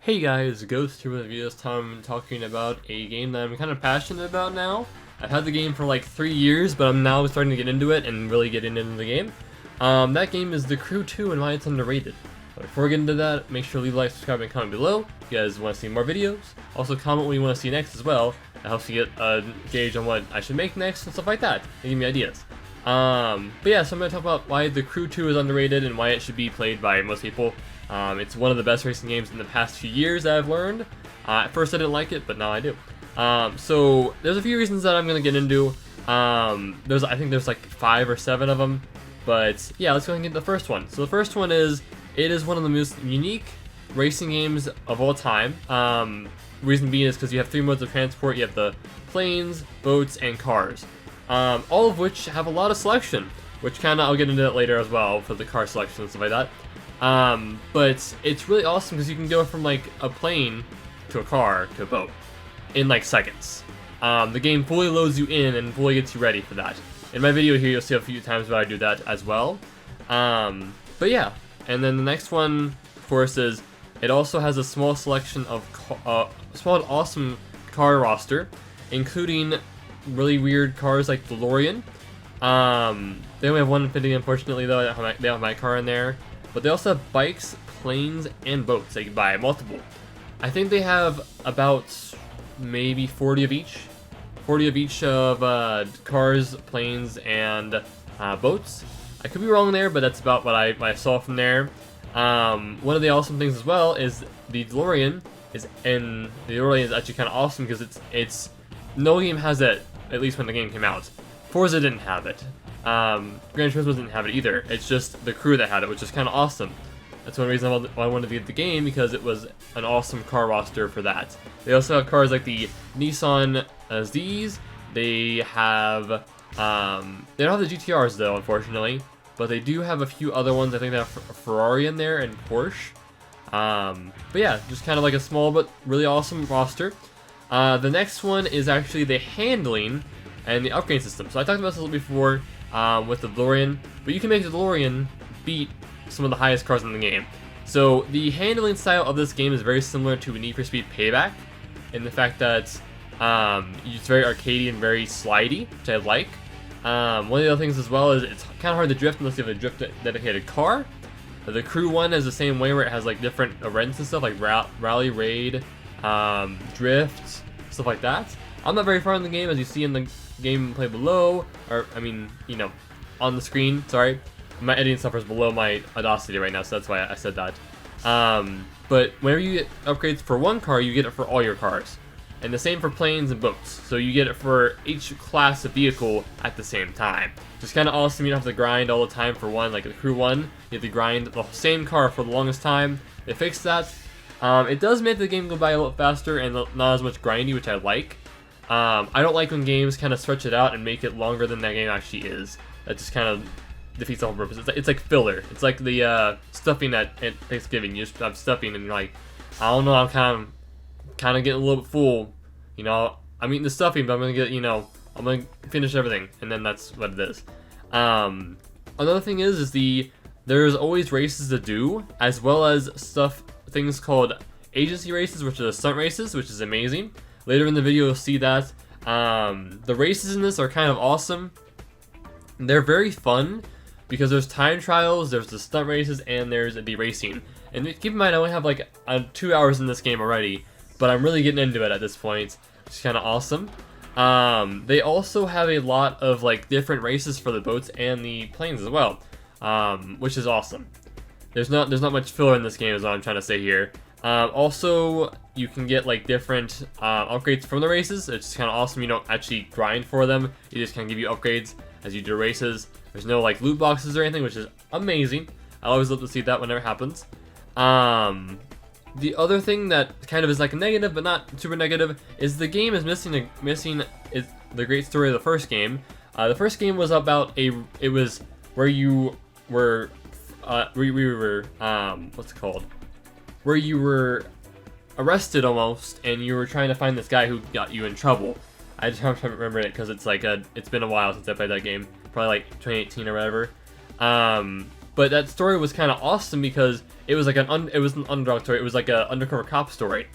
Hey guys, Ghost here with a video this time talking about a game that I'm kind of passionate about now. I've had the game for like 3 years, but I'm now starting to get into it and really getting into the game. That game is The Crew 2 and why it's underrated. But before we get into that, make sure to leave a like, subscribe, and comment below if you guys want to see more videos. Also comment what you want to see next as well. That helps you get a gauge on what I should make next and stuff like that. They give me ideas. But yeah, so I'm going to talk about why The Crew 2 is underrated and why it should be played by most people. It's one of the best racing games in the past few years that I've learned. At first I didn't like it, but now I do. So there's a few reasons that I'm going to get into. I think there's like 5 or 7 of them. But yeah, let's go ahead and get the first one. So the first one is, it is one of the most unique racing games of all time. Reason being is because you have 3 modes of transport. You have the planes, boats, and cars. All of which have a lot of selection, which kind of, I'll get into that later as well for the car selection and stuff like that. But it's really awesome because you can go from like a plane to a car to a boat in like seconds. The game fully loads you in and fully gets you ready for that. In my video here, you'll see a few times where I do that as well. But yeah, and then the next one, of course, is it also has a small selection of small and awesome car roster, including really weird cars like DeLorean. They only have one Infinity, unfortunately, though. They have my car in there. But they also have bikes, planes, and boats that you can buy, multiple. I think they have about maybe 40 of each. 40 of each of cars, planes, and boats. I could be wrong there, but that's about what I saw from there. One of the awesome things as well is the DeLorean is actually kind of awesome because it's no game has it, at least when the game came out. Forza didn't have it. Gran Turismo didn't have it either. It's just the Crew that had it, which is kind of awesome. That's one reason why I wanted to get the game, because it was an awesome car roster for that. They also have cars like the Nissan Zs. They have they don't have the GTRs though, unfortunately, but they do have a few other ones. I think they have a Ferrari in there and Porsche. But yeah, just kind of like a small but really awesome roster. The next one is actually the handling and the upgrade system. So I talked about this a little before with the DeLorean, but you can make the DeLorean beat some of the highest cars in the game. So the handling style of this game is very similar to Need for Speed Payback, in the fact that it's very arcadey and very slidey, which I like. One of the other things as well is it's kind of hard to drift unless you have a drift dedicated car. The Crew one is the same way, where it has like different events and stuff like rally, raid, drift, stuff like that. I'm not very far in the game, as you see in the gameplay below, or I mean, you know, on the screen. Sorry, my editing suffers below my Audacity right now, so that's why I said that. But whenever you get upgrades for one car, you get it for all your cars, and the same for planes and boats. So you get it for each class of vehicle at the same time. Just kind of awesome. You don't have to grind all the time for one, like the Crew one. You have to grind the same car for the longest time. They fixed that. It does make the game go by a little faster and not as much grindy, which I like. I don't like when games kind of stretch it out and make it longer than that game actually is. That just kind of defeats the whole purpose. It's like filler. It's like the stuffing at Thanksgiving. You just have stuffing and you're like, I don't know, I'm kind of getting a little bit full. You know, I'm eating the stuffing, but I'm I'm gonna finish everything, and then that's what it is. Another thing is there's always races to do, as well as things called agency races, which are the stunt races, which is amazing. Later in the video, you'll see that. The races in this are kind of awesome. They're very fun because there's time trials, there's the stunt races, and there's the racing. And keep in mind, I only have like 2 hours in this game already, but I'm really getting into it at this point, which is kind of awesome. They also have a lot of like different races for the boats and the planes as well, which is awesome. There's not much filler in this game, is what I'm trying to say here. Also, you can get like different upgrades from the races. It's kind of awesome. You don't actually grind for them. You just kind of give you upgrades as you do races. There's no like loot boxes or anything, which is amazing. I always love to see that whenever it happens. The other thing that kind of is like a negative, but not super negative, is the game is missing the great story of the first game. The first game was about it was where you were what's it called? Where you were arrested almost, and you were trying to find this guy who got you in trouble. I just don't remember it because it's like it's been a while since I played that game, probably like 2018 or whatever. But that story was kind of awesome because it was like an underdog story. It was like an undercover cop story,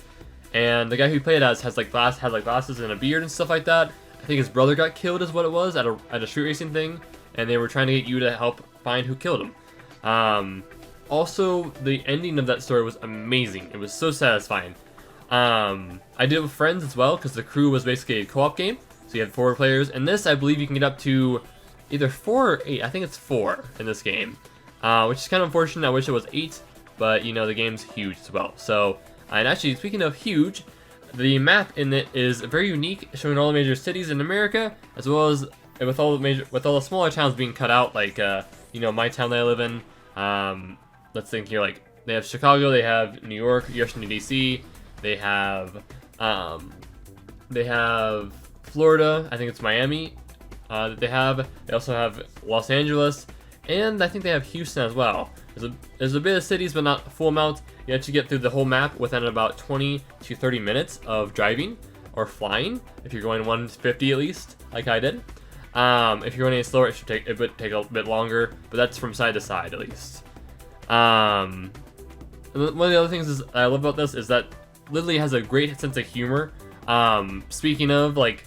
and the guy who played as had like glasses and a beard and stuff like that. I think his brother got killed, is what it was, at a street racing thing, and they were trying to get you to help find who killed him. Also, the ending of that story was amazing. It was so satisfying. I did it with friends as well because the crew was basically a co-op game, so you had 4 players. And this, I believe, you can get up to either 4 or 8. I think it's 4 in this game. Which is kind of unfortunate. I wish it was 8, but you know, the game's huge as well. So, and actually, speaking of huge, the map in it is very unique, showing all the major cities in America, as well as with all the smaller towns being cut out, like you know, my town that I live in. Let's think here, like they have Chicago, they have New York, Washington D.C., they have Florida. I think it's Miami. They also have Los Angeles. And I think they have Houston as well. There's a bit of cities, but not a full amount. You actually get through the whole map within about 20 to 30 minutes of driving or flying, if you're going 150 at least, like I did. If you're going any slower, it would take a bit longer, but that's from side to side at least. One of the other things I love about this is that Literally has a great sense of humor. Speaking of, like,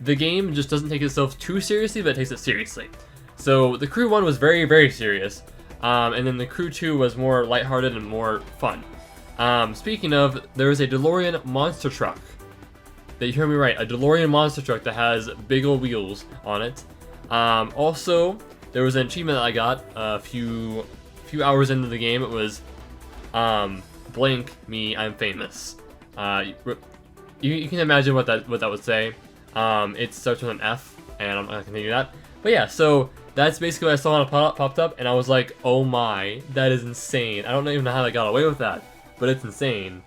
the game just doesn't take itself too seriously, but it takes it seriously. So the Crew 1 was very, very serious, and then the Crew 2 was more lighthearted and more fun. Speaking of, there is a DeLorean monster truck. You hear me right, a DeLorean monster truck that has big old wheels on it. Also, there was an achievement that I got a few hours into the game. It was, blank me, I'm famous. You can imagine what that would say. It starts with an F, and I'm not gonna continue that. But yeah, so that's basically what I saw when it popped up, and I was like, oh my, that is insane. I don't even know how they got away with that, but it's insane.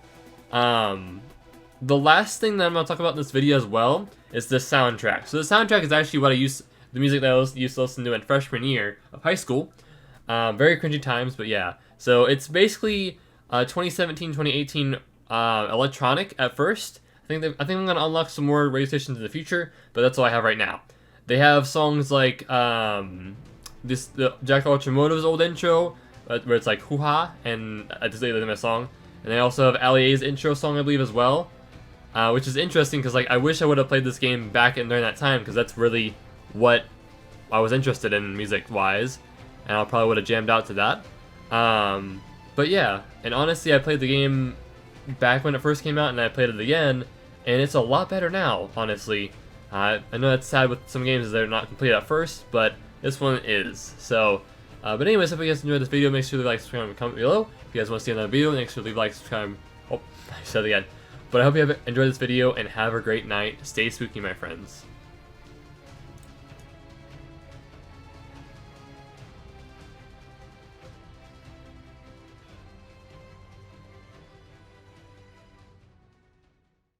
The last thing that I'm gonna talk about in this video as well is the soundtrack. So the soundtrack is actually what the music that I used to listen to in freshman year of high school. Very cringy times, but yeah. So it's basically 2017, 2018 electronic at first. I think I'm gonna unlock some more radio stations in the future, but that's all I have right now. They have songs like the Jack Ultramotive's old intro, where it's like hoo ha, and I just say my song. And they also have Ali A's intro song, I believe, as well, which is interesting because like I wish I would have played this game back during that time, because that's really what I was interested in music wise, and I probably would have jammed out to that. But yeah, and honestly, I played the game back when it first came out, and I played it again, and it's a lot better now, honestly. I know that's sad with some games, is they're not complete at first, but this one is. So, but anyways, if you guys enjoyed this video, make sure to like, subscribe, and comment below. If you guys want to see another video, make sure to leave a like, subscribe. Oh, I said it again. But I hope you have enjoyed this video, and have a great night. Stay spooky, my friends.